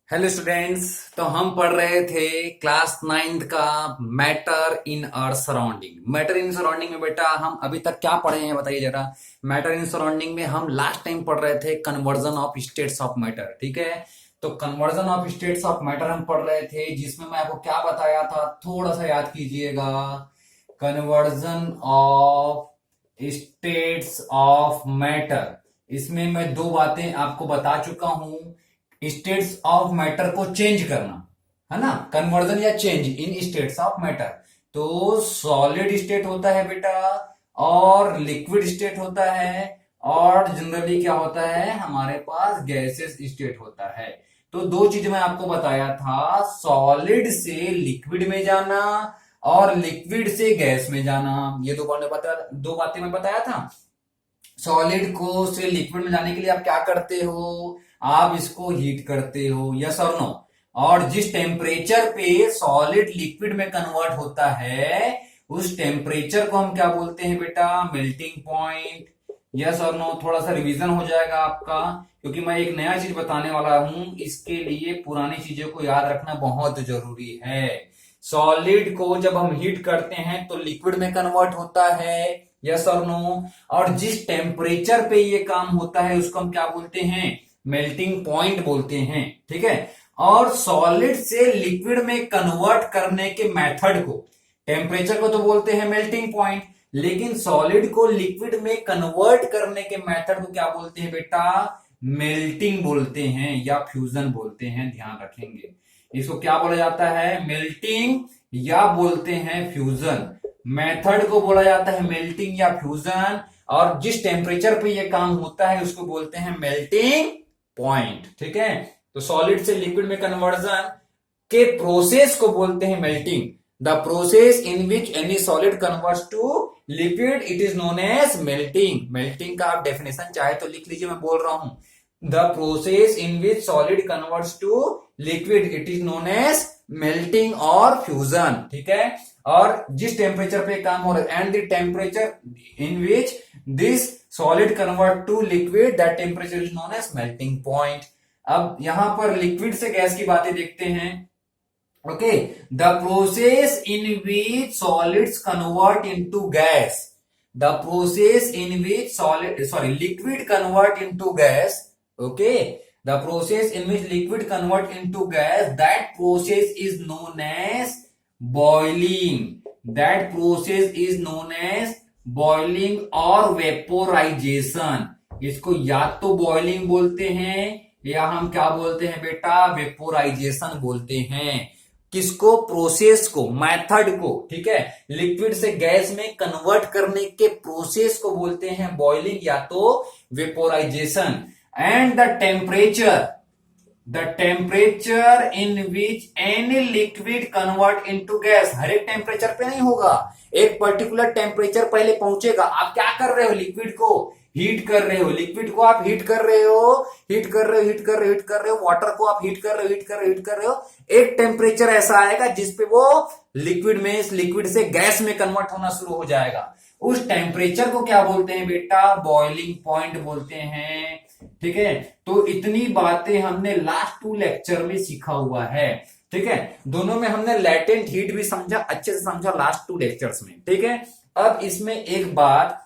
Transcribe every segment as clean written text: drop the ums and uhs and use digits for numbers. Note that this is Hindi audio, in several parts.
Hello students. तो हम पढ़ रहे थे क्लास नाइन्थ का matter in our surrounding. Matter in surrounding में बेटा हम अभी तक क्या पढ़े हैं बताइए जरा। मैटर इन सराउंडिंग में हम लास्ट टाइम पढ़ रहे थे conversion of states of matter. ठीक है, तो conversion of states of matter हम पढ़ रहे थे, जिसमें मैं आपको क्या बताया था थोड़ा सा याद कीजिएगा। Conversion of states of matter, इसमें मैं दो बातें आपको बता चुका हूं। स्टेट्स ऑफ मैटर को चेंज करना, है ना, कन्वर्जन या change in states of matter. तो सॉलिड स्टेट होता है बेटा, और लिक्विड स्टेट होता है, और जनरली क्या होता है हमारे पास गैसेस स्टेट होता है। तो दो चीज मैं आपको बताया था, सॉलिड से लिक्विड में जाना और लिक्विड से गैस में जाना। ये दो बातें मैं बताया था। सॉलिड को से लिक्विड में जाने के लिए आप क्या करते हो, आप इसको हीट करते हो, यस और नो। और जिस टेम्परेचर पे सॉलिड लिक्विड में कन्वर्ट होता है उस टेम्परेचर को हम क्या बोलते हैं बेटा, मेल्टिंग पॉइंट। यस और नो। थोड़ा सा रिवीजन हो जाएगा आपका, क्योंकि मैं एक नया चीज बताने वाला हूं, इसके लिए पुरानी चीजों को याद रखना बहुत जरूरी है। सॉलिड को जब हम हीट करते हैं तो लिक्विड में कन्वर्ट होता है, यस और नो। और जिस टेम्परेचर पे ये काम होता है उसको हम क्या बोलते हैं, मेल्टिंग पॉइंट बोलते हैं। ठीक है, और सॉलिड से लिक्विड में कन्वर्ट करने के मेथड को, टेम्परेचर को तो बोलते हैं मेल्टिंग पॉइंट, लेकिन सॉलिड को लिक्विड में कन्वर्ट करने के मेथड को क्या बोलते हैं बेटा, मेल्टिंग बोलते हैं या फ्यूजन बोलते हैं। ध्यान रखेंगे, इसको क्या बोला जाता है, मेल्टिंग या बोलते हैं फ्यूजन। मेथड को बोला जाता है मेल्टिंग या फ्यूजन, और जिस टेम्परेचर पे ये काम होता है उसको बोलते हैं मेल्टिंग पॉइंट। ठीक है, तो सॉलिड से लिक्विड में कन्वर्जन के प्रोसेस को बोलते हैं melting. The process in which any solid converts to liquid it is known as melting. Melting का आप डेफिनेशन चाहे तो लिख लीजिए, मैं बोल रहा हूं। The process in which solid converts to liquid it is known as melting और फ्यूजन। ठीक है, और जिस टेम्परेचर पे काम हो रहा है, and the temperature in which this solid convert to liquid that temperature is known as melting point. अब यहां पर लिक्विड से गैस की बातें देखते हैं। Okay, the process in which solids convert into gas, the process in which liquid convert into gas. Okay, the process in which liquid convert into gas, that process is known as boiling. That process is known as boiling और vaporization। इसको या तो बॉइलिंग बोलते हैं या हम क्या बोलते हैं बेटा, वेपोराइजेशन बोलते हैं। किसको, प्रोसेस को, मेथड को। ठीक है, लिक्विड से गैस में कन्वर्ट करने के प्रोसेस को बोलते हैं बॉइलिंग या तो vaporisation. And the temperature in which any liquid convert into gas, हर एक टेम्परेचर पे नहीं होगा, एक पर्टिकुलर टेम्परेचर पहले पहुंचेगा। आप क्या कर रहे हो, लिक्विड को हीट कर रहे हो, लिक्विड को आप हीट कर रहे हो, वाटर को आप हीट कर रहे हो। एक टेम्परेचर ऐसा आएगा जिसपे वो लिक्विड से गैस में कन्वर्ट होना शुरू हो जाएगा। उस टेम्परेचर को क्या बोलते हैं बेटा, बॉइलिंग पॉइंट बोलते हैं। ठीक है, तो इतनी बातें हमने लास्ट 2 लेक्चर में सीखा हुआ है। ठीक है, दोनों में हमने लैटेंट हीट भी समझा, अच्छे से समझा लास्ट 2 लेक्चर्स में। ठीक है, अब इसमें एक बात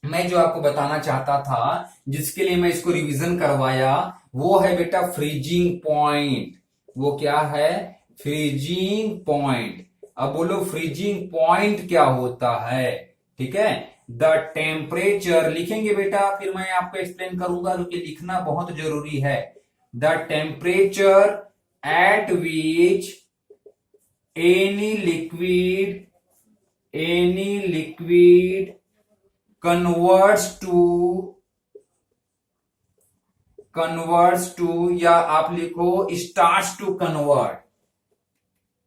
मैं जो आपको बताना चाहता था, जिसके लिए मैं इसको रिवीजन करवाया, वो है बेटा फ्रीजिंग पॉइंट। वो क्या है, फ्रीजिंग पॉइंट। अब बोलो फ्रीजिंग पॉइंट क्या होता है। ठीक है, द टेम्परेचर लिखेंगे बेटा, फिर मैं आपको एक्सप्लेन करूंगा, क्योंकि लिखना बहुत जरूरी है। The temperature at which any liquid converts to, या आप लिखो starts to convert,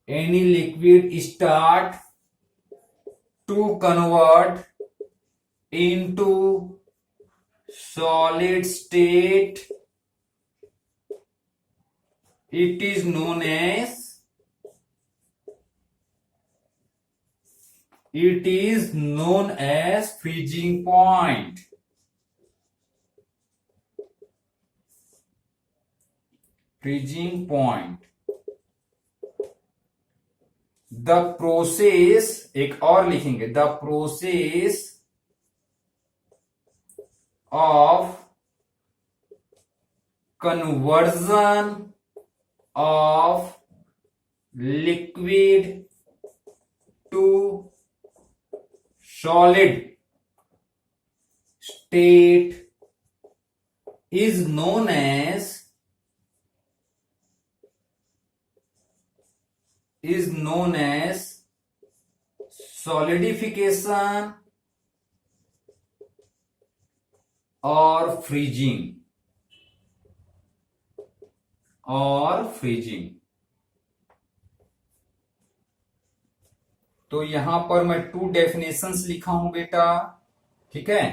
any liquid start to convert into solid state, it is known as freezing point। Freezing point. The process, एक और लिखेंगे, the process of conversion of liquid to solid state is known as solidification और फ्रीजिंग तो यहां पर मैं 2 डेफिनेशंस लिखा हूं बेटा, ठीक है।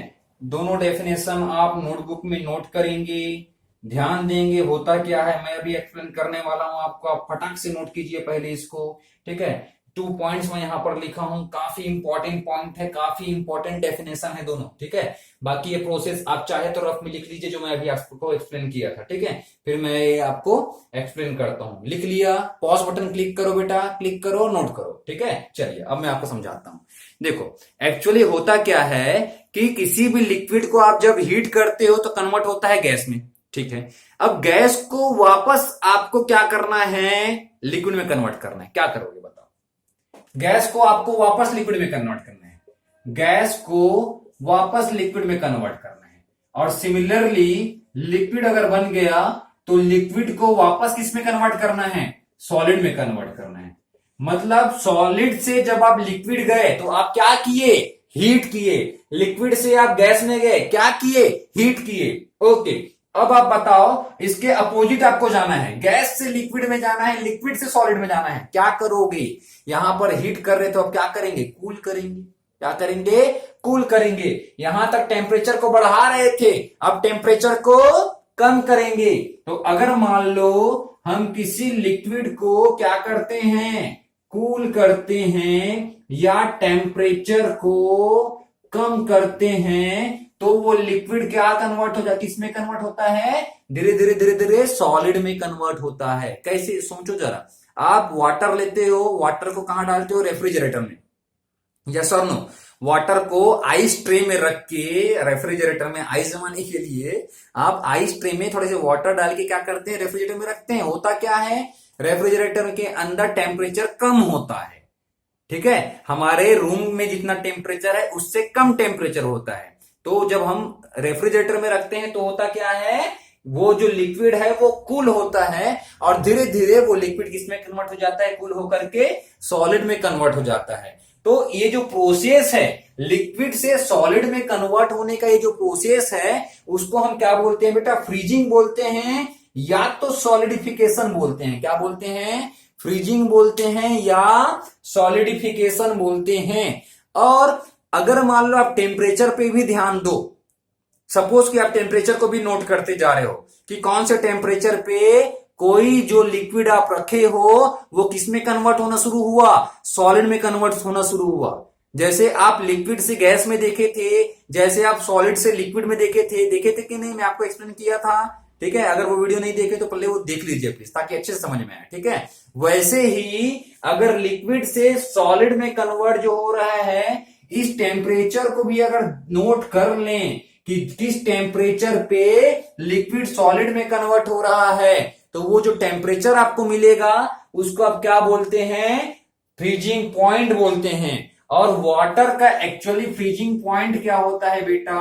दोनों डेफिनेशन आप नोटबुक में नोट करेंगे, ध्यान देंगे होता क्या है, मैं अभी एक्सप्लेन करने वाला हूं आपको, आप फटाक से नोट कीजिए पहले इसको, ठीक है। 2 पॉइंट्स मैं यहां पर लिखा हूं, काफी इंपॉर्टेंट पॉइंट है, काफी इंपॉर्टेंट डेफिनेशन है दोनों, ठीक है। बाकी ये प्रोसेस आप चाहे तो रफ में लिख लीजिए जो मैं अभी आपको एक्सप्लेन किया था, ठीक है। फिर मैं ये आपको एक्सप्लेन करता हूं। लिख लिया, पॉज बटन क्लिक करो बेटा, क्लिक करो, नोट करो, ठीक है। चलिए अब मैं आपको समझाता हूं। देखो एक्चुअली होता क्या है कि किसी भी लिक्विड को आप जब हीट करते हो तो कन्वर्ट होता है गैस में, ठीक है। अब गैस को वापस आपको क्या करना है, लिक्विड में कन्वर्ट करना है। क्या करोगे बताओ? गैस को आपको वापस लिक्विड में कन्वर्ट करना है, गैस को वापस लिक्विड में कन्वर्ट करना है। और सिमिलरली लिक्विड अगर बन गया तो लिक्विड को वापस किस में कन्वर्ट करना है, सॉलिड में कन्वर्ट करना है। मतलब सॉलिड से जब आप लिक्विड गए तो आप क्या किए, हीट किए। लिक्विड से आप गैस में गए, क्या किए, हीट किए। ओके, अब आप बताओ, इसके अपोजिट आपको जाना है, गैस से लिक्विड में जाना है, लिक्विड से सॉलिड में जाना है। क्या करोगे, यहां पर हीट कर रहे तो अब क्या करेंगे, कूल करेंगे। क्या करेंगे, कूल करेंगे। यहां तक टेम्परेचर को बढ़ा रहे थे, अब टेम्परेचर को कम करेंगे। तो अगर मान लो हम किसी लिक्विड को क्या करते हैं, कूल करते हैं या टेम्परेचर को कम करते हैं, तो वो लिक्विड क्या कन्वर्ट हो जाता है, किसमें कन्वर्ट होता है, धीरे धीरे धीरे धीरे सॉलिड में कन्वर्ट होता है। कैसे, सोचो जरा। आप वाटर लेते हो, वाटर को कहां डालते हो, रेफ्रिजरेटर में, यस और नो। वाटर को आइस ट्रे में रख के, रेफ्रिजरेटर में आइस जमाने के लिए आप आइस ट्रे में थोड़े से वाटर डाल के क्या करते हैं, रेफ्रिजरेटर में रखते हैं। होता क्या है, रेफ्रिजरेटर के अंदर टेम्परेचर कम होता है, ठीक है। हमारे रूम में जितना टेम्परेचर है उससे कम टेम्परेचर होता है। तो जब हम रेफ्रिजरेटर में रखते हैं तो होता क्या है, वो जो लिक्विड है वो कूल होता है और धीरे धीरे वो लिक्विड किसमें कन्वर्ट हो जाता है, कूल होकर के सॉलिड में कन्वर्ट हो जाता है। तो ये जो प्रोसेस है लिक्विड से सॉलिड में कन्वर्ट होने का, ये जो प्रोसेस है उसको हम क्या बोलते हैं बेटा, फ्रीजिंग बोलते हैं या तो सॉलिडिफिकेशन बोलते हैं। क्या बोलते हैं, फ्रीजिंग बोलते हैं या सॉलिडिफिकेशन बोलते हैं। और अगर मान लो आप टेम्परेचर पे भी ध्यान दो, सपोज कि आप टेम्परेचर को भी नोट करते जा रहे हो कि कौन से टेम्परेचर पे कोई जो लिक्विड आप रखे हो वो किसमें कन्वर्ट होना शुरू हुआ, सॉलिड में कन्वर्ट होना शुरू हुआ। जैसे आप लिक्विड से गैस में देखे थे, जैसे आप सॉलिड से लिक्विड में देखे थे कि नहीं, मैं आपको एक्सप्लेन किया था, ठीक है। अगर वो वीडियो नहीं देखे तो पहले वो देख लीजिए प्लीज, ताकि अच्छे से समझ में आए, ठीक है। वैसे ही अगर लिक्विड से सॉलिड में कन्वर्ट जो हो रहा है, इस टेम्परेचर को भी अगर नोट कर लें कि किस टेम्परेचर पे लिक्विड सॉलिड में कन्वर्ट हो रहा है, तो वो जो टेम्परेचर आपको मिलेगा उसको आप क्या बोलते हैं, फ्रीजिंग पॉइंट बोलते हैं। और वाटर का एक्चुअली फ्रीजिंग पॉइंट क्या होता है बेटा,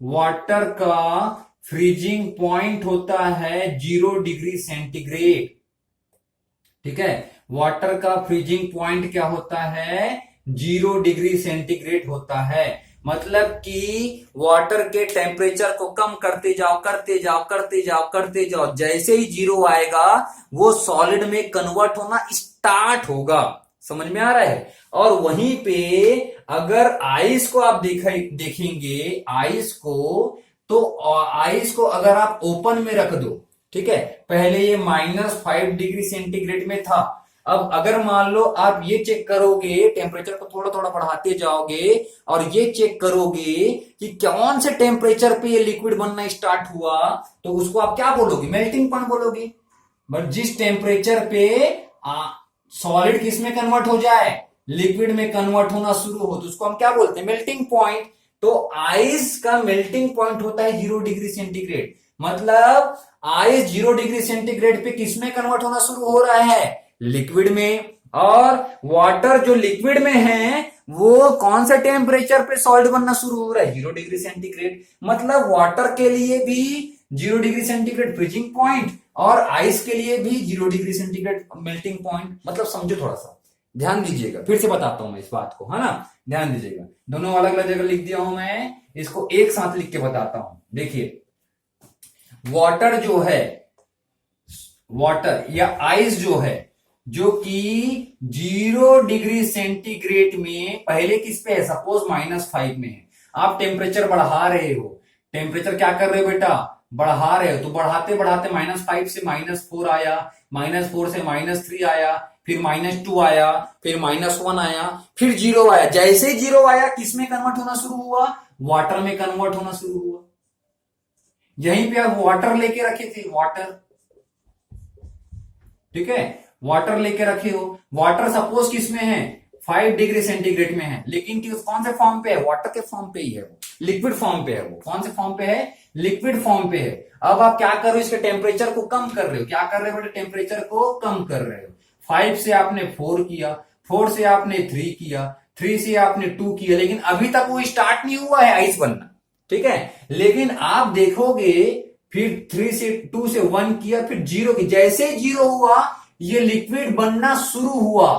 वाटर का फ्रीजिंग पॉइंट होता है 0 डिग्री सेंटीग्रेड, ठीक है। वाटर का फ्रीजिंग पॉइंट क्या होता है, 0 डिग्री सेंटीग्रेड होता है। मतलब कि वाटर के टेम्परेचर को कम करते जाओ करते जाओ करते जाओ करते जाओ, जैसे ही 0 आएगा वो सॉलिड में कन्वर्ट होना स्टार्ट होगा। समझ में आ रहा है। और वहीं पे अगर आइस को आप देखेंगे आइस को, तो आइस को अगर आप ओपन में रख दो, ठीक है, पहले ये -5 डिग्री सेंटीग्रेड में था, अब अगर मान लो आप ये चेक करोगे, टेम्परेचर को थोड़ा थोड़ा बढ़ाते जाओगे और ये चेक करोगे कि कौन से टेम्परेचर पे ये लिक्विड बनना स्टार्ट हुआ, तो उसको आप क्या बोलोगे, मेल्टिंग पॉइंट बोलोगे। बट जिस टेम्परेचर पे सॉलिड किस में कन्वर्ट हो जाए, लिक्विड में कन्वर्ट होना शुरू हो, तो उसको हम क्या बोलते हैं, मेल्टिंग पॉइंट। तो आइस का मेल्टिंग पॉइंट होता है 0 डिग्री सेंटीग्रेड। मतलब आइस 0 डिग्री सेंटीग्रेड पे किसमें कन्वर्ट होना शुरू हो रहा है, लिक्विड में। और वाटर जो लिक्विड में है वो कौन से टेम्परेचर पे सॉलिड बनना शुरू हो रहा है, 0 डिग्री सेंटीग्रेड। मतलब वाटर के लिए भी 0 डिग्री सेंटीग्रेड फ्रीजिंग पॉइंट और आइस के लिए भी 0 डिग्री सेंटीग्रेड मेल्टिंग पॉइंट। मतलब समझो, थोड़ा सा ध्यान दीजिएगा, फिर से बताता हूं मैं इस बात को, है ना, ध्यान दीजिएगा। दोनों अलग अलग जगह लिख दिया हूं मैं, इसको एक साथ लिख के बताता हूं। देखिए, वाटर जो है, वाटर या आइस जो है, जो कि 0 डिग्री सेंटीग्रेड में पहले किस पे है, सपोज -5 में है। आप टेम्परेचर बढ़ा रहे हो, टेम्परेचर क्या कर रहे हो बेटा, बढ़ा रहे हो। तो बढ़ाते बढ़ाते -5 से -4 आया, -4 से -3 आया, फिर -2 आया, फिर -1 आया, फिर 0 आया। जैसे ही 0 आया किस में कन्वर्ट होना शुरू हुआ, वाटर में कन्वर्ट होना शुरू हुआ। यहीं पे आप वाटर लेके रखे थे, वाटर, ठीक है, वाटर लेके रखे हो। वाटर सपोज किस में है, 5 डिग्री सेंटीग्रेड में है, लेकिन कौन से फॉर्म पे है, वाटर के फॉर्म पे ही है, वो लिक्विड फॉर्म पे है। वो कौन से फॉर्म पे है, लिक्विड फॉर्म पे है। अब आप क्या कर रहे हो, इसके टेम्परेचर को कम कर रहे हो। क्या कर रहे हो बेटे, टेम्परेचर को कम कर रहे हो। 5 से आपने 4 किया, 4 से आपने 3 किया, 3 से आपने 2 किया, लेकिन अभी तक वो स्टार्ट नहीं हुआ है आइस बनना, ठीक है। लेकिन आप देखोगे, फिर 3 से 2 से 1 किया, फिर 0 की, जैसे 0 हुआ ये लिक्विड बनना शुरू हुआ,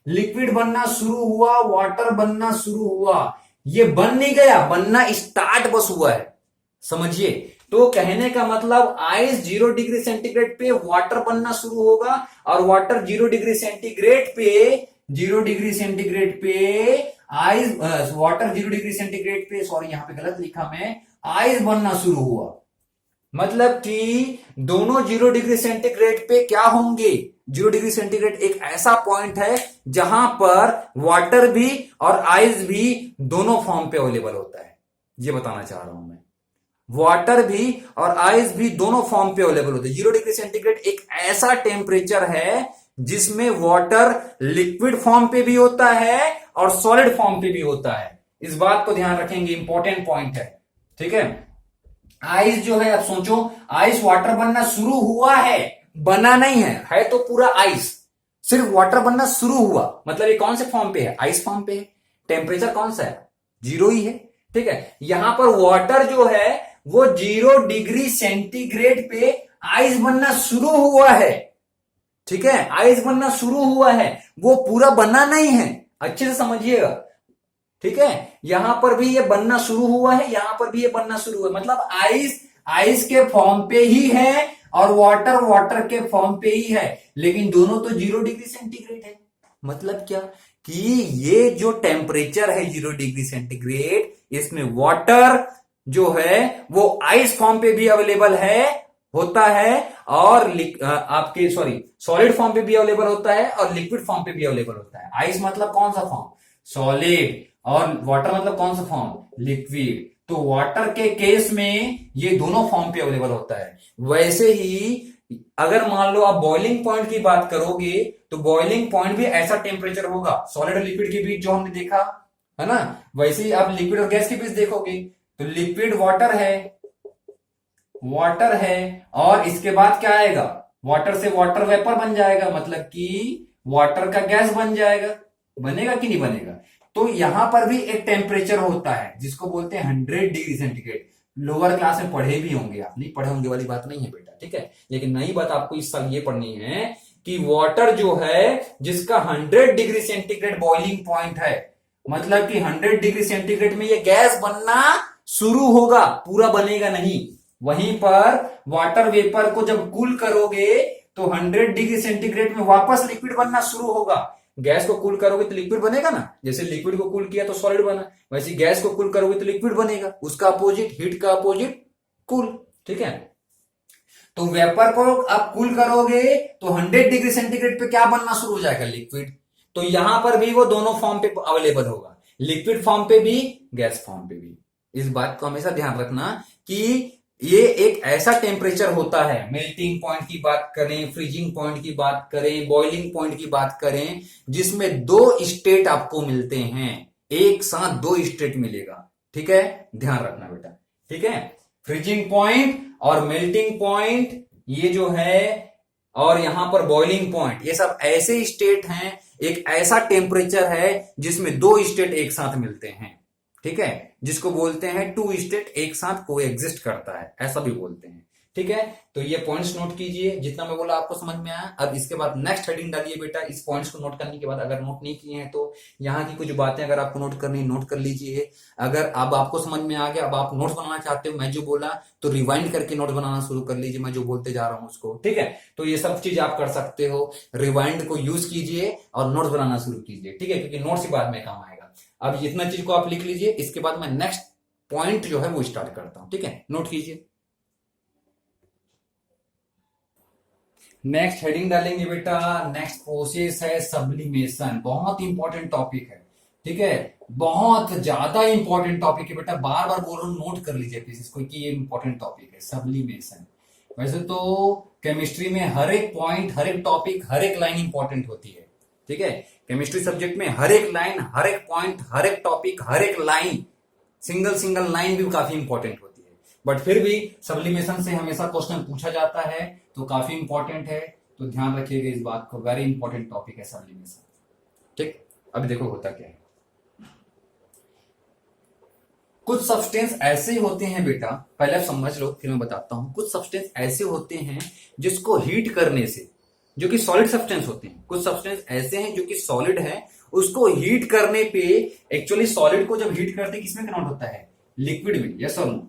लिक्विड बनना शुरू हुआ, वाटर बनना शुरू हुआ। ये बन नहीं गया, बनना स्टार्ट बस हुआ है, समझिए। तो कहने का मतलब आइस 0 डिग्री सेंटीग्रेड पे वाटर बनना शुरू होगा, और वाटर 0 डिग्री सेंटीग्रेड पे, 0 डिग्री सेंटीग्रेड पे आइस, वाटर 0 डिग्री सेंटीग्रेड पे, सॉरी यहां पे गलत लिखा मैं, आइस बनना शुरू हुआ। मतलब कि दोनों 0 डिग्री सेंटीग्रेड पे क्या होंगे, 0 डिग्री सेंटीग्रेड एक ऐसा पॉइंट है जहां पर वाटर भी और आइस भी दोनों फॉर्म पे अवेलेबल होता है। ये बताना चाह रहा हूं मैं, वाटर भी और आइस भी दोनों फॉर्म पे अवेलेबल होते हैं। 0 डिग्री सेंटीग्रेड एक ऐसा टेम्परेचर है जिसमें वाटर लिक्विड फॉर्म पे भी होता है और सॉलिड फॉर्म पे भी होता है। इस बात को ध्यान रखेंगे, इंपॉर्टेंट पॉइंट है, ठीक है। आइस जो है, अब सोचो, आइस वाटर बनना शुरू हुआ है, बना नहीं है तो पूरा आइस, सिर्फ वाटर बनना शुरू हुआ। मतलब ये कौन से फॉर्म पे है, आइस फॉर्म पे है। टेम्परेचर कौन सा है, 0 ही है, ठीक है। यहां पर वाटर जो है वो 0 डिग्री सेंटीग्रेड पे आइस बनना शुरू हुआ है, ठीक है, आइस बनना शुरू हुआ है, वो पूरा बना नहीं है, अच्छे से समझिएगा, ठीक है। यहां पर भी ये बनना शुरू हुआ है, यहां पर भी ये बनना शुरू हुआ है। मतलब आइस आइस के फॉर्म पे ही है और वाटर वाटर के फॉर्म पे ही है, लेकिन दोनों तो 0 डिग्री सेंटीग्रेड है। मतलब क्या, कि ये जो टेम्परेचर है 0 डिग्री सेंटीग्रेड, इसमें वाटर जो है वो आइस फॉर्म पे भी अवेलेबल है, होता है, और आपके सॉरी सॉलिड फॉर्म पे भी अवेलेबल होता है और लिक्विड फॉर्म पे भी अवेलेबल होता है। आइस मतलब कौन सा फॉर्म, सॉलिड, और वाटर मतलब कौन सा फॉर्म, लिक्विड। तो वाटर के केस में ये दोनों फॉर्म पे अवेलेबल होता है। वैसे ही अगर मान लो आप बॉइलिंग पॉइंट की बात करोगे, तो बॉइलिंग पॉइंट भी ऐसा टेम्परेचर होगा, सॉलिड और लिक्विड के बीच जो हमने देखा है ना, वैसे ही आप लिक्विड और गैस के बीच देखोगे, तो लिक्विड वाटर है, वाटर है, और इसके बाद क्या आएगा, वाटर से वाटर वेपर बन जाएगा, मतलब कि वाटर का गैस बन जाएगा। बनेगा कि नहीं बनेगा। तो यहां पर भी एक टेम्परेचर होता है जिसको बोलते हैं 100 डिग्री सेंटीग्रेड। लोअर क्लास में पढ़े भी होंगे आप, नहीं पढ़े होंगे वाली बात नहीं है बेटा, ठीक है। लेकिन नई बात आपको इस साल ये पढ़नी है कि वाटर जो है जिसका 100 डिग्री सेंटीग्रेड बॉइलिंग पॉइंट है, मतलब कि 100 डिग्री सेंटीग्रेड में ये गैस बनना शुरू होगा, पूरा बनेगा नहीं। वहीं पर वाटर वेपर को जब कूल करोगे तो 100 डिग्री सेंटीग्रेड में वापस लिक्विड बनना शुरू होगा। गैस को कूल करोगे तो लिक्विड बनेगा ना, जैसे लिक्विड को कूल किया तो सॉलिड बना, वैसे गैस को कूल करोगे तो लिक्विड बनेगा। उसका अपोजिट, हीट का अपोजिट कूल, ठीक है। तो वेपर को आप कूल करोगे तो 100 डिग्री सेंटीग्रेड पे क्या बनना शुरू हो जाएगा, लिक्विड। तो यहां पर भी वो दोनों फॉर्म पे अवेलेबल होगा, लिक्विड फॉर्म पे भी, गैस फॉर्म पे भी। इस बात को हमेशा ध्यान रखना कि ये एक ऐसा टेम्परेचर होता है, मेल्टिंग पॉइंट की बात करें, फ्रीजिंग पॉइंट की बात करें, बॉइलिंग पॉइंट की बात करें, जिसमें दो स्टेट आपको मिलते हैं, एक साथ दो स्टेट मिलेगा। ठीक है, ध्यान रखना बेटा। ठीक है, फ्रीजिंग पॉइंट और मेल्टिंग पॉइंट ये जो है, और यहां पर बॉइलिंग पॉइंट, ये सब ऐसे स्टेट हैं, एक ऐसा टेम्परेचर है जिसमें दो स्टेट एक साथ मिलते हैं। ठीक है, जिसको बोलते हैं टू स्टेट एक साथ को एग्जिस्ट करता है, ऐसा भी बोलते हैं। ठीक है, तो ये पॉइंट्स नोट कीजिए, जितना मैं बोला आपको समझ में आया। अब इसके बाद नेक्स्ट हेडिंग डालिए बेटा। इस पॉइंट्स को नोट करने के बाद, अगर नोट नहीं किए हैं तो यहाँ की कुछ बातें अगर आपको नोट करनी, नोट कर लीजिए। अगर अब आपको समझ में आ गया, अब आप नोट्स बनाना चाहते हो, मैं जो बोला तो रिवाइंड करके नोट्स बनाना शुरू कर लीजिए, मैं जो बोलते जा रहा हूं उसको। ठीक है, तो ये सब चीज आप कर सकते हो, रिवाइंड को यूज कीजिए और नोट्स बनाना शुरू कीजिए। ठीक है, क्योंकि नोट्स ही बाद में काम आएगा। अब इतना चीज को आप लिख लीजिए, इसके बाद मैं नेक्स्ट पॉइंट जो है वो स्टार्ट करता हूं। ठीक है, नोट कीजिए। नेक्स्ट हेडिंग डालेंगे बेटा, नेक्स्ट प्रोसेस है सब्लिमेशन। बहुत इंपॉर्टेंट टॉपिक है। ठीक है, बहुत ज्यादा इंपॉर्टेंट टॉपिक है बेटा, बार बार बोल रहा हूं, नोट कर लीजिए प्लीज इसको कि ये इंपॉर्टेंट टॉपिक है सब्लिमेशन। वैसे तो केमिस्ट्री में हर एक पॉइंट, हर एक टॉपिक, हर एक लाइन इंपॉर्टेंट होती है। ठीक है, केमिस्ट्री सब्जेक्ट में हर एक लाइन, हर एक पॉइंट, हर एक टॉपिक, हर एक लाइन, सिंगल सिंगल लाइन भी काफी इंपॉर्टेंट होती है। बट फिर भी सब्लिमेशन से हमेशा क्वेश्चन पूछा जाता है, तो काफी इंपॉर्टेंट है। तो ध्यान रखिएगा इस बात को, वेरी इंपॉर्टेंट टॉपिक है सब्लिमेशन। ठीक, अभी देखो होता क्या है। कुछ सब्सटेंस ऐसे होते हैं बेटा, पहले आप समझ लो फिर मैं बताता हूं। कुछ सब्सटेंस ऐसे होते हैं जिसको हीट करने से, जो कि सॉलिड सब्सटेंस होते हैं, कुछ सब्सटेंस ऐसे हैं जो कि सॉलिड है, उसको हीट करने पे, एक्चुअली सॉलिड को जब हीट करते हैं किसमें कन्वर्ट होता है, लिक्विड में। यस और नो?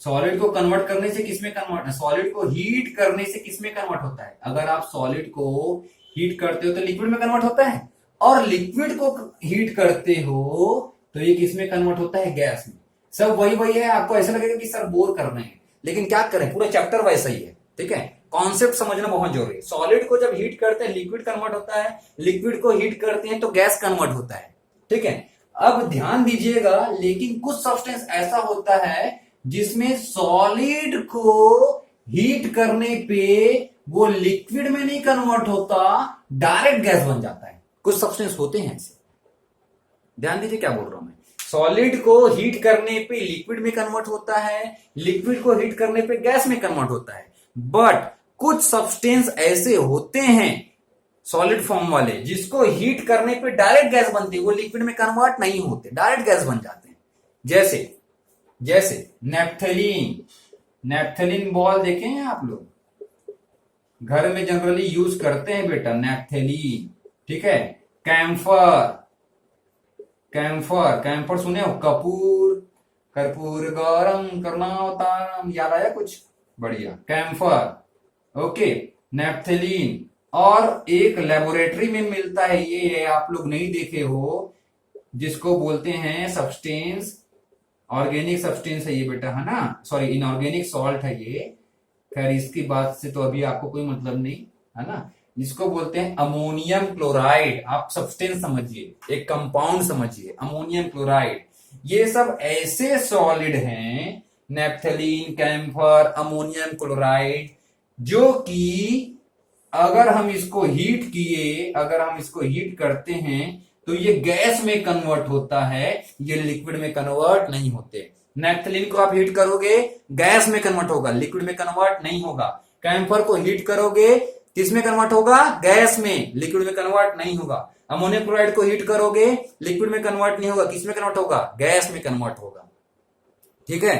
सॉलिड को कन्वर्ट करने से किसमें कन्वर्ट, सॉलिड को हीट करने से किसमें कन्वर्ट होता है? अगर आप सॉलिड को हीट करते हो तो लिक्विड में कन्वर्ट होता है, और लिक्विड को हीट करते हो तो ये किसमें कन्वर्ट होता है, गैस में। सब वही वही है, आपको ऐसा लगेगा कि सर बोर कर रहे हैं, लेकिन क्या करें, पूरा चैप्टर वैसा ही है। ठीक है, कॉन्सेप्ट समझना बहुत जरूरी है। सॉलिड को जब हीट करते हैं लिक्विड कन्वर्ट होता है, लिक्विड को हीट करते हैं तो गैस कन्वर्ट होता है। ठीक है, अब ध्यान दीजिएगा, लेकिन कुछ सब्सटेंस ऐसा होता है जिसमें सॉलिड को हीट करने पे वो लिक्विड में नहीं कन्वर्ट होता, डायरेक्ट गैस बन जाता है। कुछ सब्सटेंस होते हैं ऐसे, ध्यान दीजिए क्या बोल रहा हूं मैं। सॉलिड को हीट करने पे लिक्विड में कन्वर्ट होता है, लिक्विड को हीट करने पे गैस में कन्वर्ट होता है। बट कुछ सब्सटेंस ऐसे होते हैं सॉलिड फॉर्म वाले, जिसको हीट करने पे डायरेक्ट गैस बनती है, वो लिक्विड में कन्वर्ट नहीं होते, डायरेक्ट गैस बन जाते हैं। जैसे जैसे नेप्थलीन। नेप्थलीन बॉल देखे हैं आप लोग, घर में जनरली यूज करते हैं बेटा नेप्थलीन। ठीक है, कैम्फर, कैम्फर, कैम्फर सुने हो? कपूर, कर्पूर गौरम करुणावतारम, याद आया कुछ? बढ़िया, कैम्फर। Okay, naphthalene. और एक लेबोरेटरी में मिलता है, ये आप लोग नहीं देखे हो, जिसको बोलते हैं सब्सटेंस, ऑर्गेनिक सब्सटेंस है ये बेटा, है ना, सॉरी इनऑर्गेनिक सॉल्ट है ये। खैर इसकी बात से तो अभी आपको कोई मतलब नहीं, है ना। जिसको बोलते हैं अमोनियम क्लोराइड, आप सब्सटेंस समझिए, एक कंपाउंड समझिए, अमोनियम क्लोराइड। ये सब ऐसे सॉलिड हैं, नेप्थलीन, कैम्फर, अमोनियम क्लोराइड, जो कि अगर हम इसको हीट किए, अगर हम इसको हीट करते हैं तो ये गैस में कन्वर्ट होता है, ये लिक्विड में कन्वर्ट नहीं होते। नेप्थलीन को आप हीट करोगे गैस में कन्वर्ट होगा, लिक्विड में कन्वर्ट नहीं होगा। कैम्फर को हीट करोगे किसमें कन्वर्ट होगा, गैस में, लिक्विड में कन्वर्ट नहीं होगा। अमोनियम क्लोराइड को हीट करोगे लिक्विड में कन्वर्ट नहीं होगा, किसमें कन्वर्ट होगा, गैस में कन्वर्ट होगा। ठीक है,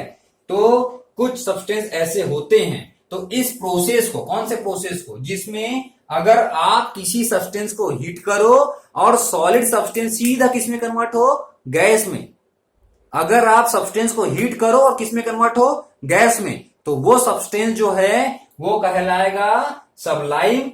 तो कुछ सब्सटेंस ऐसे होते हैं। तो इस प्रोसेस को, कौन से प्रोसेस को, जिसमें अगर आप किसी सब्सटेंस को हीट करो और सॉलिड सब्सटेंस सीधा किसमें कन्वर्ट हो, गैस में। अगर आप सब्सटेंस को हीट करो और किसमें कन्वर्ट हो, गैस में, तो वो सब्सटेंस जो है वो कहलाएगा सबलाइम।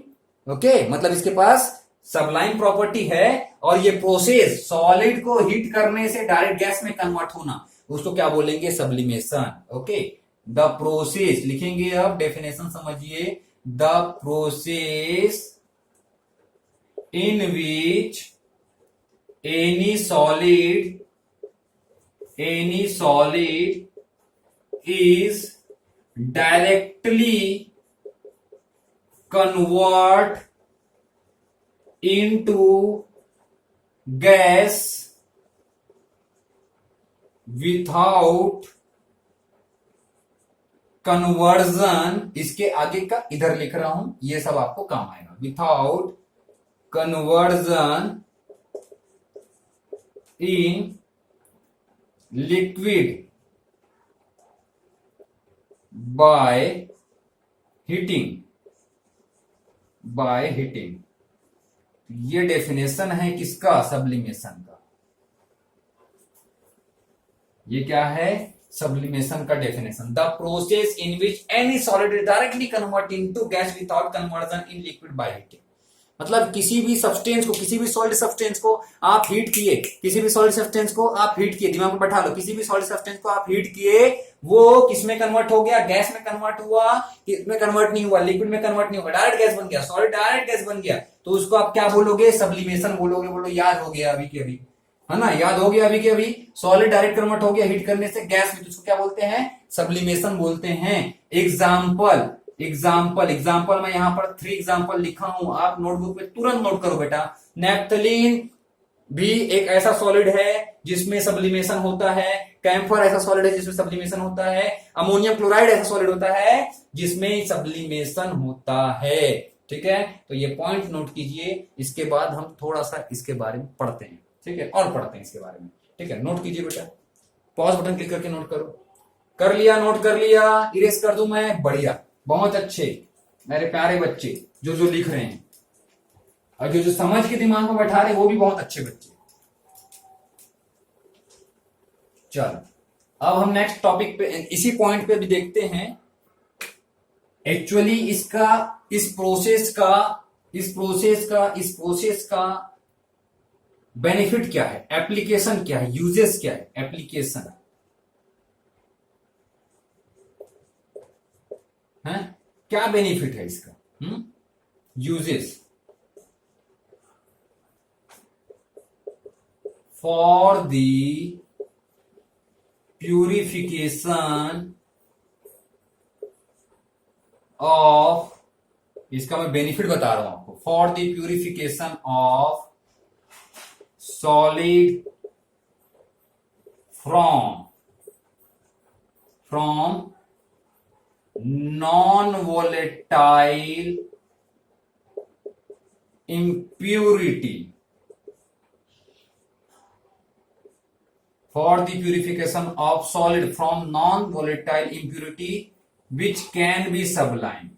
ओके, मतलब इसके पास सबलाइम प्रॉपर्टी है। और ये प्रोसेस, सॉलिड को हीट करने से डायरेक्ट गैस में कन्वर्ट होना, उसको क्या बोलेंगे, सब्लिमेशन। ओके, द प्रोसेस लिखेंगे, अब डेफिनेशन समझिए, the process in which any solid is directly convert into gas without conversion, इसके आगे का इधर लिख रहा हूं, ये सब आपको काम आएगा। Without conversion in liquid by heating, by heating. ये डेफिनेशन है किसका? सब्लिमेशन का। ये क्या है? सब्लिमेशन का definition. The process in which any solid is directly convert into gas without conversion in liquid by heating. मतलब किसी भी सब्सटेंस को, किसी भी सॉलिड सब्सटेंस को आप हीट किए, किसी भी सॉलिड सब्सटेंस को आप हीट किए, दिमाग में बैठा लो, किसी भी सॉलिड सब्सटेंस को आप हीट किए, वो किसमें कन्वर्ट हो गया? गैस में कन्वर्ट हुआ, किसमें कन्वर्ट नहीं हुआ? लिक्विड में कन्वर्ट नहीं हुआ, डायरेक्ट गैस बन गया, सॉलिड डायरेक्ट गैस बन गया। तो उसको आप क्या बोलोगे? सब्लिमेशन बोलोगे। बोलो याद हो गया अभी के अभी, है ना? याद हो गया अभी के अभी। सॉलिड डायरेक्ट कन्वर्ट हो गया हीट करने से गैस में, तो उसको क्या बोलते हैं? सब्लिमेशन बोलते हैं। एग्जाम्पल एग्जाम्पल मैं यहां पर 3 एग्जाम्पल लिखा हूं, आप नोटबुक में तुरंत नोट करो बेटा। नैप्थलीन भी एक ऐसा सॉलिड है जिसमें सब्लिमेशन होता है। कैम्फर ऐसा सॉलिड है जिसमें सब्लिमेशन होता है। अमोनियम क्लोराइड ऐसा सॉलिड होता है जिसमें सब्लिमेशन होता है। ठीक है, तो ये पॉइंट नोट कीजिए। इसके बाद हम थोड़ा सा इसके बारे में पढ़ते हैं। ठीक है, और पढ़ते हैं इसके बारे में। ठीक है, नोट कीजिए बेटा, पॉज बटन क्लिक करके नोट करो। कर लिया? नोट कर लिया? इरेज कर दूं मैं? बढ़िया, बहुत अच्छे मेरे प्यारे बच्चे जो जो लिख रहे हैं, और जो जो समझ के दिमाग में बैठा रहे हैं वो भी बहुत अच्छे बच्चे। चलो अब हम नेक्स्ट टॉपिक पे, इसी पॉइंट पे भी देखते हैं एक्चुअली इसका, इस प्रोसेस का बेनिफिट क्या है, एप्लीकेशन क्या है, यूजेस क्या है। एप्लीकेशन है, क्या बेनिफिट है इसका? Uses for the purification of, इसका मैं बेनिफिट बता रहा हूं आपको। For the purification of solid from non volatile impurity, for the purification of solid from non-volatile impurity which can be sublime।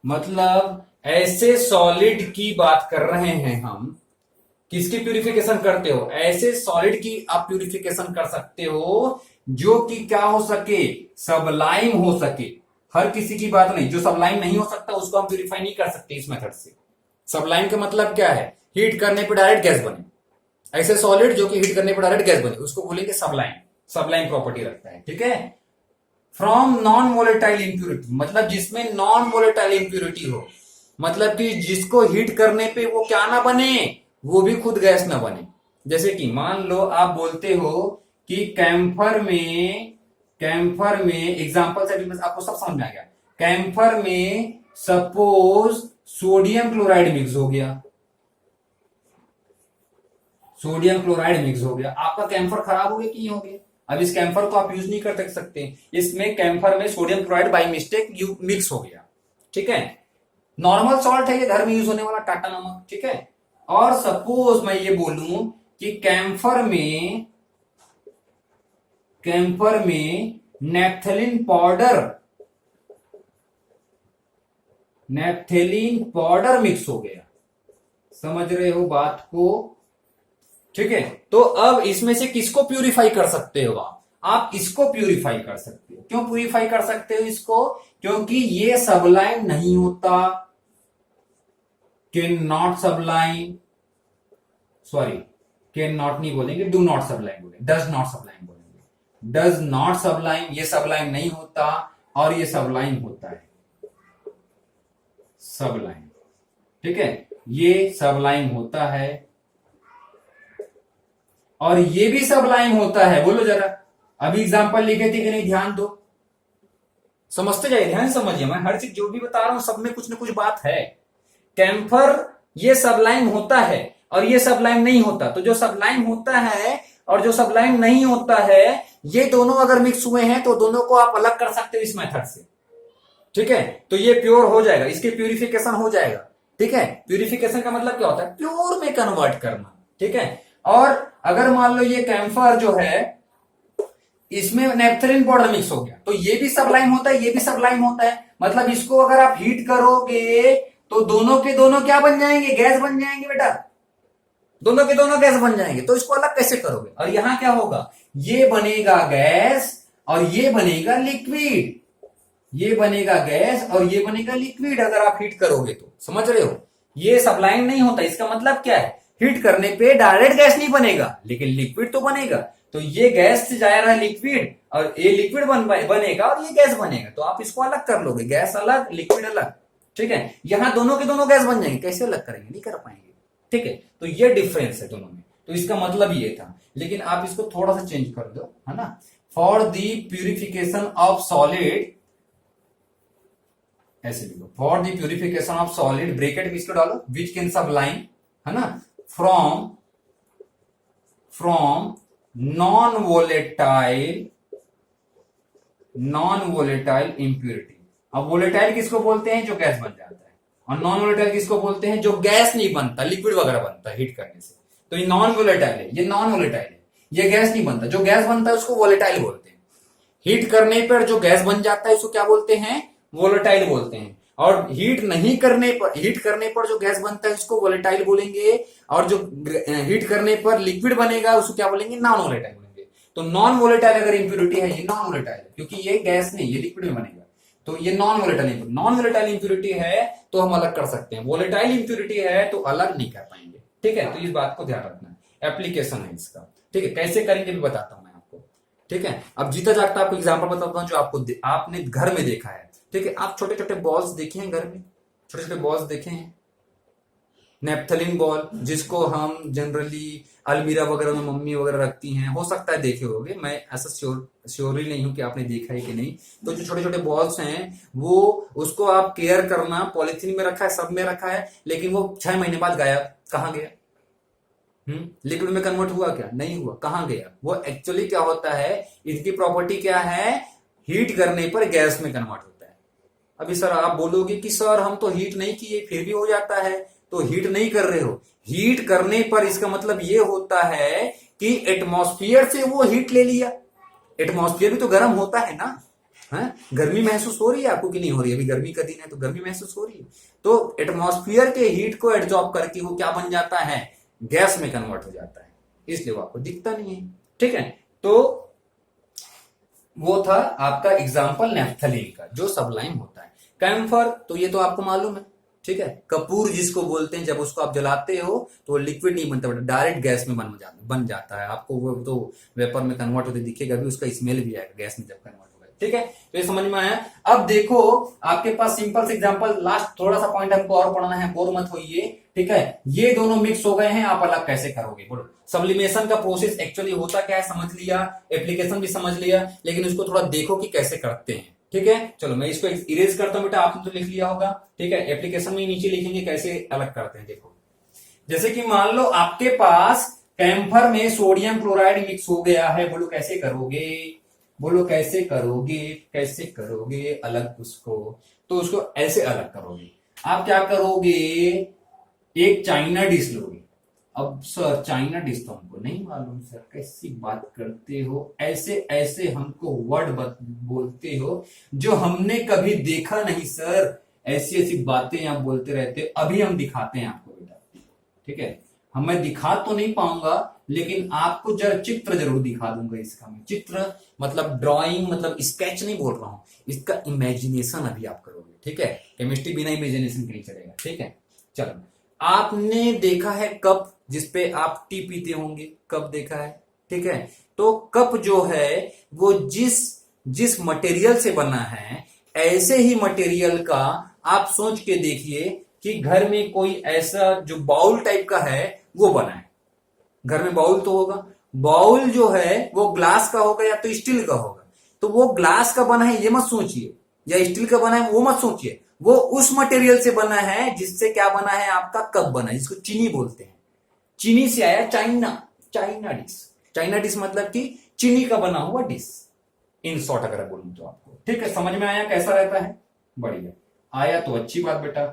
मतलब ऐसे सॉलिड की बात कर रहे हैं हम, किसकी प्यूरिफिकेशन करते हो? ऐसे सॉलिड की आप प्यूरिफिकेशन कर सकते हो जो कि क्या हो सके? सबलाइम हो सके। हर किसी की बात नहीं, जो सबलाइम नहीं हो सकता उसको हम प्यूरिफाई नहीं कर सकते इस मेथड से। सबलाइम का मतलब क्या है? हीट करने पे डायरेक्ट गैस बने। ऐसे सॉलिड जो कि हीट करने पे डायरेक्ट गैस बने उसको बोलेंगे सबलाइम। सबलाइम प्रॉपर्टी रखता है। ठीक है, फ्रॉम नॉन वोलेटाइल इंप्यूरिटी, मतलब जिसमें नॉन वोलेटाइल इंप्यूरिटी हो, मतलब कि जिसको हीट करने पे वो क्या ना बने, वो भी खुद गैस ना बने। जैसे कि मान लो आप बोलते हो कि कैम्फर में एग्जांपल से भी आपको सब समझ में आ गया। कैम्फर में सपोज सोडियम क्लोराइड मिक्स हो गया, सोडियम क्लोराइड मिक्स हो गया, आपका कैम्फर खराब हो गया कि नहीं हो गया? अब इस कैम्फर को आप यूज नहीं कर सकते, इसमें कैम्फर में sodium chloride by mistake mix हो गया। ठीक है, नॉर्मल सॉल्ट है ये, घर में यूज होने वाला टाटा नमक। ठीक है, और सपोज मैं ये बोलूं कि कैम्फर में नैप्थेलिन पाउडर मिक्स हो गया। समझ रहे हो बात को? ठीक है, तो अब इसमें से किसको प्यूरिफाई कर सकते हो आप इसको प्यूरिफाई कर सकते हो। क्यों प्यूरिफाई कर सकते हो इसको? क्योंकि ये सबलाइम नहीं होता। Can not Sublime, sorry can not नहीं बोलेंगे, डू नॉट सबलाइम बोलेंगे, डज नॉट सबलाइम बोलेंगे। डज नॉट सबलाइम, ये सबलाइम नहीं होता और ये सबलाइम होता है। सबलाइम, ठीक है, ये सबलाइम होता है और ये भी सबलाइम होता है। बोलो जरा, अभी एग्जांपल लिखे थे कि नहीं, ध्यान दो, समझते जाइए, ध्यान समझिए, मैं हर चीज जो भी बता रहा हूं सब में कुछ ना कुछ बात है। कैम्फर ये सबलाइम होता है और ये सबलाइम नहीं होता। तो जो सबलाइम होता है और जो सबलाइम नहीं होता है, ये दोनों अगर मिक्स हुए हैं तो दोनों को आप अलग कर सकते हो इस मेथड से। ठीक है, तो ये प्योर हो जाएगा, इसके प्यूरिफिकेशन हो जाएगा। ठीक है, प्यूरिफिकेशन का मतलब क्या होता है, प्योर में कन्वर्ट करना। ठीक है, और अगर मान लो ये कैम्फर जो है इसमें नेपथलीन पाउडर मिक्स हो गया, तो ये भी सबलाइम होता है, ये भी सबलाइम होता है। मतलब इसको अगर आप हीट करोगे तो दोनों के दोनों क्या बन जाएंगे, गैस बन जाएंगे बेटा, दोनों के दोनों गैस बन जाएंगे। तो इसको अलग कैसे करोगे, और यहां क्या होगा, ये बनेगा गैस और ये बनेगा लिक्विड, ये बनेगा गैस और ये बनेगा लिक्विड अगर आप हीट करोगे तो। समझ रहे हो, ये सबलाइम नहीं होता। इसका मतलब क्या है, हीट करने पे डायरेक्ट गैस नहीं बनेगा लेकिन लिक्विड तो बनेगा। तो ये गैस से जा रहा है लिक्विड और ये लिक्विड बनेगा और ये गैस बनेगा। तो आप इसको अलग कर लोगे, गैस अलग लिक्विड अलग। ठीक है, यहां दोनों के दोनों गैस बन जाएंगे, कैसे अलग करेंगे, नहीं कर पाएंगे। ठीक है, तो ये डिफरेंस है दोनों में। तो इसका मतलब ये था, लेकिन आप इसको थोड़ा सा चेंज कर दो, है ना। For the purification of solid, ऐसे लिखो, for the purification of solid, bracket में इसको डालो, विच कैन सबलाइम, है ना, फ्रॉम नॉन वोलेटाइल इंप्यूरिटी। अब वोलेटाइल किसको बोलते हैं, जो गैस बन जाता है, और नॉन वोलेटाइल किसको बोलते हैं, जो गैस नहीं बनता, लिक्विड वगैरह बनता है हीट करने से। तो ये नॉन वोलेटाइल है, ये नॉन वोलेटाइल है, ये गैस नहीं बनता। जो गैस बनता है उसको वोलेटाइल बोलते हैं। हीट करने पर जो गैस बन जाता है उसको क्या बोलते हैं, वोलेटाइल बोलते हैं। और हीट करने पर जो गैस बनता है उसको वोलेटाइल बोलेंगे, और जो हीट करने पर लिक्विड बनेगा उसको क्या बोलेंगे, नॉन वोलेटाइल बोलेंगे। तो नॉन वोलेटाइल अगर इंप्यूरिटी है, ये नॉन वोलेटाइल है, क्योंकि ये गैस नहीं, ये लिक्विड में बनेगा, तो ये नॉन वोलेटाइल इंप्यूरिटी है तो हम अलग कर सकते हैं। वोलेटाइल इंप्यूरिटी है तो अलग नहीं कर पाएंगे। ठीक है, तो इस बात को ध्यान रखना है, एप्लीकेशन है इसका। ठीक है, कैसे करेंगे भी बताता हूं मैं आपको। ठीक है, अब जीता जागता आपको एग्जाम्पल बताता हूं जो आपने घर में देखा है। ठीक है, आप छोटे छोटे बॉल्स देखे हैं घर में, छोटे छोटे बॉल्स देखे हैं, नेपथलीन बॉल, जिसको हम जनरली अलमीरा वगैरह में मम्मी वगैरह रखती हैं, हो सकता है देखे होगे, मैं ऐसा श्योरली नहीं हूं कि आपने देखा है कि नहीं। तो जो छोटे छोटे बॉल्स हैं वो, उसको आप केयर करना, पॉलिथीन में रखा है, सब में रखा है, लेकिन वो 6 महीने बाद गायब, कहां गया, लिक्विड में कन्वर्ट हुआ क्या, नहीं हुआ, कहां गया। वो एक्चुअली क्या होता है, इनकी प्रॉपर्टी क्या है, हीट करने पर गैस में कन्वर्ट होता है। अभी सर आप बोलोगे कि सर हम तो हीट नहीं किए फिर भी हो जाता है, तो हीट नहीं कर रहे हो। हीट करने पर इसका मतलब ये होता है कि एटमॉस्फेयर से वो हीट ले लिया। एटमॉस्फेयर भी तो गर्म होता है ना, है? गर्मी महसूस हो रही है आपको कि नहीं हो रही है, अभी गर्मी का दिन है तो गर्मी महसूस हो रही है। तो एटमॉस्फेयर के हीट को एब्जॉर्ब करके वो क्या बन जाता है, गैस में कन्वर्ट हो जाता है, इसलिए वो आपको दिखता नहीं है। ठीक है, तो वो था आपका एग्जाम्पल नेफ्थलीन का, जो सबलाइम होता है। कैम्फर तो ये तो आपको मालूम है। ठीक है, कपूर जिसको बोलते हैं, जब उसको आप जलाते हो तो वो लिक्विड नहीं बनता, डायरेक्ट गैस में बन जाता है। आपको वो तो वेपर में कन्वर्ट होते दिखेगा भी, उसका स्मेल भी आएगा गैस में जब कन्वर्ट होगा। ठीक है, तो ये समझ में आया। अब देखो आपके पास सिंपल से एग्जांपल, लास्ट थोड़ा सा पॉइंट हमको और पढ़ना है, बोर मत होइए। ठीक है, ये दोनों मिक्स हो गए हैं, आप अलग कैसे करोगे, बोलो। सब्लिमेशन का प्रोसेस एक्चुअली होता क्या है समझ लिया, एप्लीकेशन भी समझ लिया, लेकिन उसको थोड़ा देखो कि कैसे करते हैं। ठीक है, चलो मैं इसको इरेज करता हूं बेटा, आपने तो लिख लिया होगा। ठीक है, एप्लीकेशन में नीचे लिखेंगे कैसे अलग करते हैं। देखो, जैसे कि मान लो आपके पास कैम्फर में सोडियम क्लोराइड मिक्स हो गया है, बोलो कैसे करोगे, बोलो कैसे करोगे, कैसे करोगे अलग उसको। तो उसको ऐसे अलग करोगे, आप क्या करोगे, एक चाइना डिश लोगे। अब सर चाइना डिश तो हमको नहीं मालूम, सर कैसी बात करते हो, ऐसे ऐसे हमको वर्ड बोलते हो जो हमने कभी देखा नहीं सर, ऐसी ऐसी बातें आप बोलते रहते हो। अभी हम दिखाते हैं आपको बेटा। ठीक है, हम मैं दिखा तो नहीं पाऊंगा, लेकिन आपको जरा चित्र जरूर दिखा दूंगा इसका। मैं चित्र मतलब ड्राइंग, मतलब स्केच नहीं बोल रहा हूं, इसका इमेजिनेशन अभी आप करोगे। ठीक है, केमिस्ट्री बिना इमेजिनेशन के नहीं चलेगा। ठीक है, चलो, आपने देखा है कप जिसपे आप टी पीते होंगे, कप देखा है। ठीक है, तो कप जो है वो जिस मटेरियल से बना है, ऐसे ही मटेरियल का आप सोच के देखिए कि घर में कोई ऐसा जो बाउल टाइप का है वो बना है। घर में बाउल तो होगा, बाउल जो है वो ग्लास का होगा या तो स्टील का होगा। तो वो ग्लास का बना है ये मत सोचिए, या स्टील का बना है वो मत सोचिए, वो उस मटेरियल से बना है जिससे क्या बना है, आपका कप बना है, जिसको चीनी बोलते हैं। चीनी से आया China, China dish. China dish मतलब कि चीनी का बना हुआ डिश, इन शॉर्ट अगर बोलूं तो आपको। ठीक है, समझ में आया कैसा रहता है? बढ़िया आया तो अच्छी बात बेटा,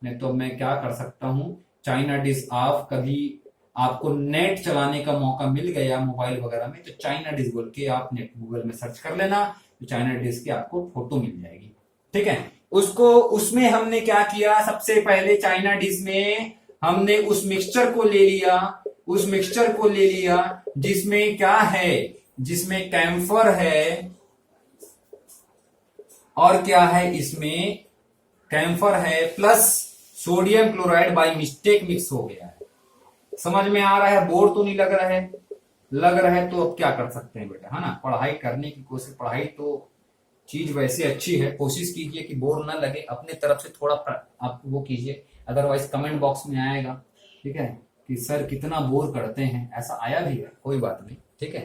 नहीं तो मैं क्या कर सकता हूं, चाइना डिश आप कभी आपको नेट चलाने का मौका मिल गया मोबाइल वगैरह में, तो चाइना डिश बोल के आप नेट गूगल में सर्च कर लेना, तो चाइना डिश की आपको फोटो मिल जाएगी। ठीक है, उसको उसमें हमने क्या किया, सबसे पहले चाइना डिश में हमने उस मिक्सचर को ले लिया, उस मिक्सचर को ले लिया जिसमें क्या है, जिसमें कैम्फर है, और क्या है इसमें, कैम्फर है plus sodium chloride by mistake mix हो गया है। समझ में आ रहा है? बोर तो नहीं लग रहा है? लग रहा है तो अब क्या कर सकते हैं बेटा, है ना, पढ़ाई करने की कोशिश, पढ़ाई तो चीज वैसे अच्छी है, कोशिश कीजिए कि बोर ना लगे, अपने तरफ से थोड़ा आप वो कीजिए, अदरवाइज कमेंट बॉक्स में आएगा, ठीक है, कि सर कितना बोर करते हैं, ऐसा आया भी है, कोई बात नहीं। ठीक है,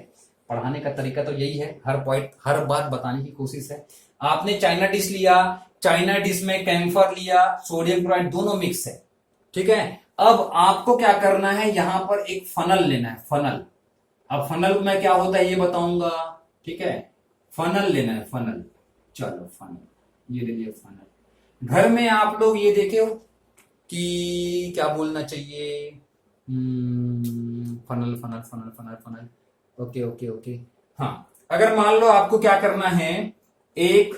पढ़ाने का तरीका तो यही है, हर पॉइंट हर बात बताने की कोशिश है। आपने चाइना डिश लिया, चाइना डिश में कैम्फर लिया, सोडियम क्लोराइड दोनों मिक्स है। ठीक है, अब आपको क्या करना है, यहां पर एक फनल लेना है, फनल। अब फनल में क्या होता है ये बताऊंगा। ठीक है, फनल लेना है, फनल। चलो फनल, ये ले लिया फनल। घर में आप लोग ये देखे हो कि क्या बोलना चाहिए, funnel funnel funnel funnel funnel, okay okay okay. हाँ, अगर मान लो आपको क्या करना है, एक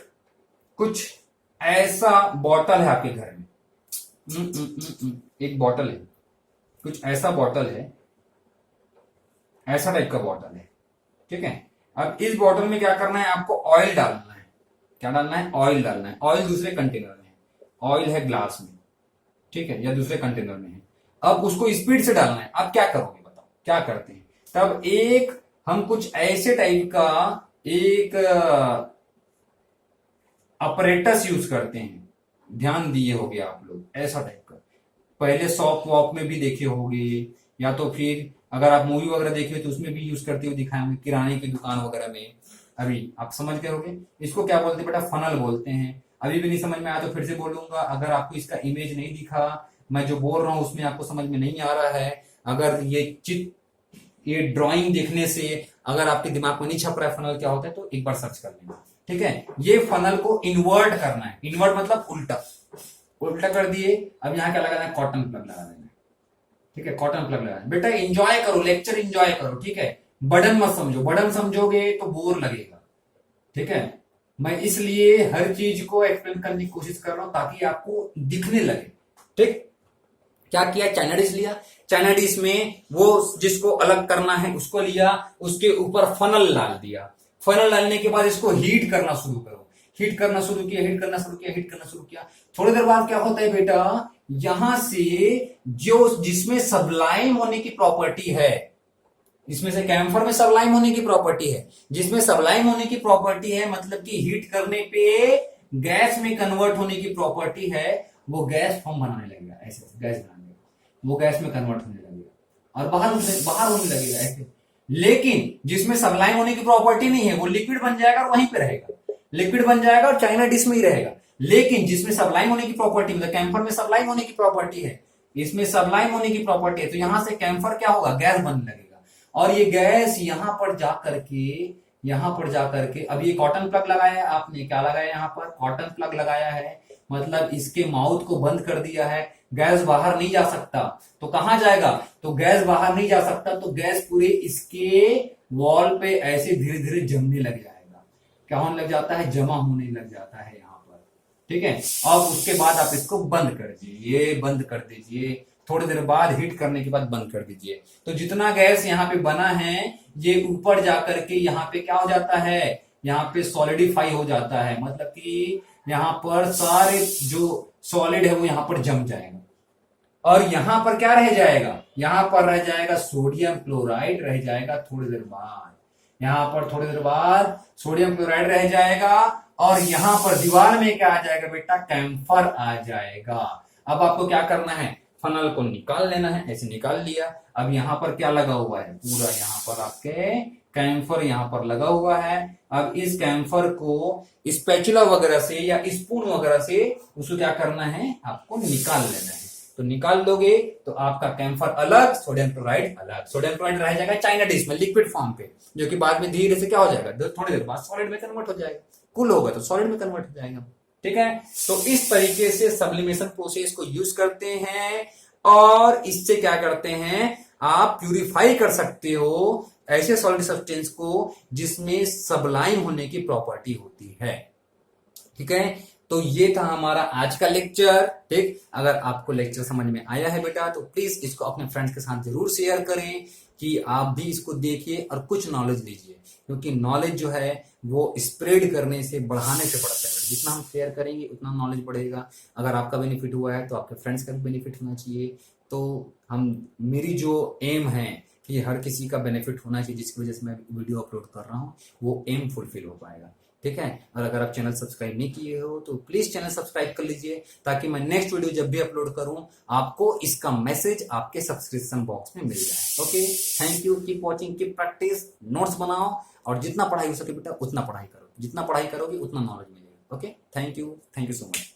कुछ ऐसा बॉटल है आपके घर में, एक बॉटल है, कुछ ऐसा बॉटल है, ऐसा टाइप का बॉटल है। ठीक है, अब इस बॉटल में क्या करना है, आपको ऑयल डालना है। क्या डालना है? ऑयल डालना है। ऑयल दूसरे कंटेनर में है, ऑयल है ग्लास में, ठीक है, या दूसरे कंटेनर में है। अब उसको स्पीड से डालना है। अब क्या करोगे बताओ, क्या करते हैं? तब एक हम कुछ ऐसे टाइप का एक अपरेटस यूज करते हैं, ध्यान दिए होगे आप लोग, ऐसा टाइप का पहले शॉप वॉप में भी देखे होंगे, या तो फिर अगर आप मूवी वगैरह देखे हो तो उसमें भी यूज करते हुए दिखाए होंगे, किराने की दुकान वगैरह में। अभी आप समझ गए होंगे इसको क्या बोलते हैं बेटा, फनल बोलते हैं। अभी भी नहीं समझ में आया तो फिर से बोलूंगा, अगर आपको इसका इमेज नहीं दिखा, मैं जो बोल रहा हूं उसमें आपको समझ में नहीं आ रहा है, अगर ये ड्राइंग देखने से अगर आपके दिमाग में नहीं छप रहा है फनल क्या होता है, तो एक बार सर्च कर लेना। ठीक है, ये फनल को इन्वर्ट करना है, इन्वर्ट मतलब उल्टा, उल्टा कर दिए। अब यहाँ क्या लगाना है, कॉटन प्लग लगा देना। ठीक है, कॉटन प्लग लगाना। बेटा एंजॉय करो, लेक्चर एंजॉय करो, ठीक है, बर्डन मत समझो, बर्डन समझोगे तो बोर लगेगा। ठीक है, मैं इसलिए हर चीज को एक्सप्लेन करने की कोशिश कर रहा हूं ताकि आपको दिखने लगे। ठीक, क्या किया, चाइना डिश लिया, चाइना डिश में वो जिसको अलग करना है उसको लिया, उसके ऊपर फनल डाल दिया। फनल डालने के बाद इसको हीट करना शुरू करो, हीट करना शुरू किया, हीट करना शुरू किया, हीट करना शुरू किया। थोड़ी देर बाद क्या होता है बेटा, यहां से जो जिसमें सबलाइम होने की प्रॉपर्टी है, इसमें से कैम्फर में सबलाइम होने की प्रॉपर्टी है, जिसमें सबलाइम होने की प्रॉपर्टी है मतलब कि हीट करने पे गैस में कन्वर्ट होने की प्रॉपर्टी है, वो गैस फॉर्म बनाने लगेगा, ऐसे गैस बनाने लगेगा, वो गैस में कन्वर्ट होने लगेगा और बाहर होने लगेगा ऐसे। लेकिन जिसमें सबलाइम होने की प्रॉपर्टी नहीं है वो लिक्विड बन जाएगा और वहीं पे रहेगा, लिक्विड बन जाएगा और चाइना डिश में ही रहेगा। लेकिन जिसमें सबलाइम होने की प्रॉपर्टी, मतलब कैम्फर में सबलाइम होने की प्रॉपर्टी है, इसमें सबलाइम होने की प्रॉपर्टी है, तो यहां से कैम्फर क्या होगा, गैस बनने लगेगा। और ये गैस यहां पर जाकर के अब ये कॉटन प्लग लगाया है आपने, क्या लगाया यहाँ पर, कॉटन प्लग लगाया है, मतलब इसके माउथ को बंद कर दिया है, गैस बाहर नहीं जा सकता। तो कहां जाएगा, तो गैस बाहर नहीं जा सकता, तो गैस पूरे इसके वॉल पे ऐसे धीरे धीरे जमने लग जाएगा। क्या होने लग जाता है, जमा होने लग जाता है यहाँ पर। ठीक है, अब उसके बाद आप इसको बंद कर दीजिए, बंद कर दीजिए, थोड़ी देर बाद हीट करने के बाद बंद कर दीजिए। तो जितना गैस यहाँ पे बना है ये ऊपर जाकर के यहाँ पे क्या हो जाता है, यहाँ पे सॉलिडिफाई हो जाता है, मतलब कि यहाँ पर सारे जो सॉलिड है वो यहाँ पर जम जाएगा। और यहां पर क्या रह जाएगा, यहां पर रह जाएगा सोडियम क्लोराइड रह जाएगा थोड़ी देर बाद, यहां पर थोड़ी देर बाद सोडियम क्लोराइड रह जाएगा और यहां पर दीवार में क्या आ जाएगा बेटा, कैम्फर आ जाएगा। अब आपको क्या करना है, फनल को निकाल लेना है, ऐसे निकाल लिया। अब यहाँ पर क्या लगा हुआ है, पूरा यहाँ पर आपके कैम्फर यहाँ पर लगा हुआ है। अब इस कैम्फर को स्पैचुला वगैरह से या स्पून वगैरह से उसको क्या करना है, आपको निकाल लेना है। तो निकाल लोगे तो आपका कैम्फर अलग, सोडियम क्लोराइड अलग। सोडियम क्लोराइड रह जाएगा चाइना डिश में लिक्विड फॉर्म पे, जो कि बाद में धीरे से क्या हो जाएगा, थोड़ी देर बाद सॉलिड में कन्वर्ट हो जाएगा। कूल होगा तो सॉलिड में कन्वर्ट हो जाएगा। ठीक है, तो इस तरीके से सब्लिमेशन प्रोसेस को यूज करते हैं और इससे क्या करते हैं, आप प्यूरिफाई कर सकते हो ऐसे सॉलिड सब्सटेंस को जिसमें सबलाइम होने की प्रॉपर्टी होती है। ठीक है, तो ये था हमारा आज का लेक्चर। ठीक, अगर आपको लेक्चर समझ में आया है बेटा तो प्लीज इसको अपने फ्रेंड्स के साथ जरूर शेयर करें कि आप भी इसको देखिए और कुछ नॉलेज लीजिए, क्योंकि नॉलेज जो है वो स्प्रेड करने से, बढ़ाने से बढ़ता है। जितना हम शेयर करेंगे उतना नॉलेज बढ़ेगा। अगर आपका बेनिफिट हुआ है तो आपके फ्रेंड्स का भी बेनिफिट होना चाहिए। तो मेरी जो एम है कि हर किसी का बेनिफिट होना चाहिए, जिसकी वजह से मैं वीडियो अपलोड कर रहा हूँ, वो एम फुलफिल हो पाएगा। ठीक है, और अगर आप चैनल सब्सक्राइब नहीं किए हो तो प्लीज चैनल सब्सक्राइब कर लीजिए, ताकि मैं नेक्स्ट वीडियो जब भी अपलोड करूं आपको इसका मैसेज आपके सब्सक्रिप्शन बॉक्स में मिल जाए। Okay, thank you, keep watching, keep practice, notes बनाओ और जितना पढ़ाई हो सके बेटा उतना पढ़ाई करो। जितना पढ़ाई करोगे उतना नॉलेज मिलेगा। Okay, thank you so much.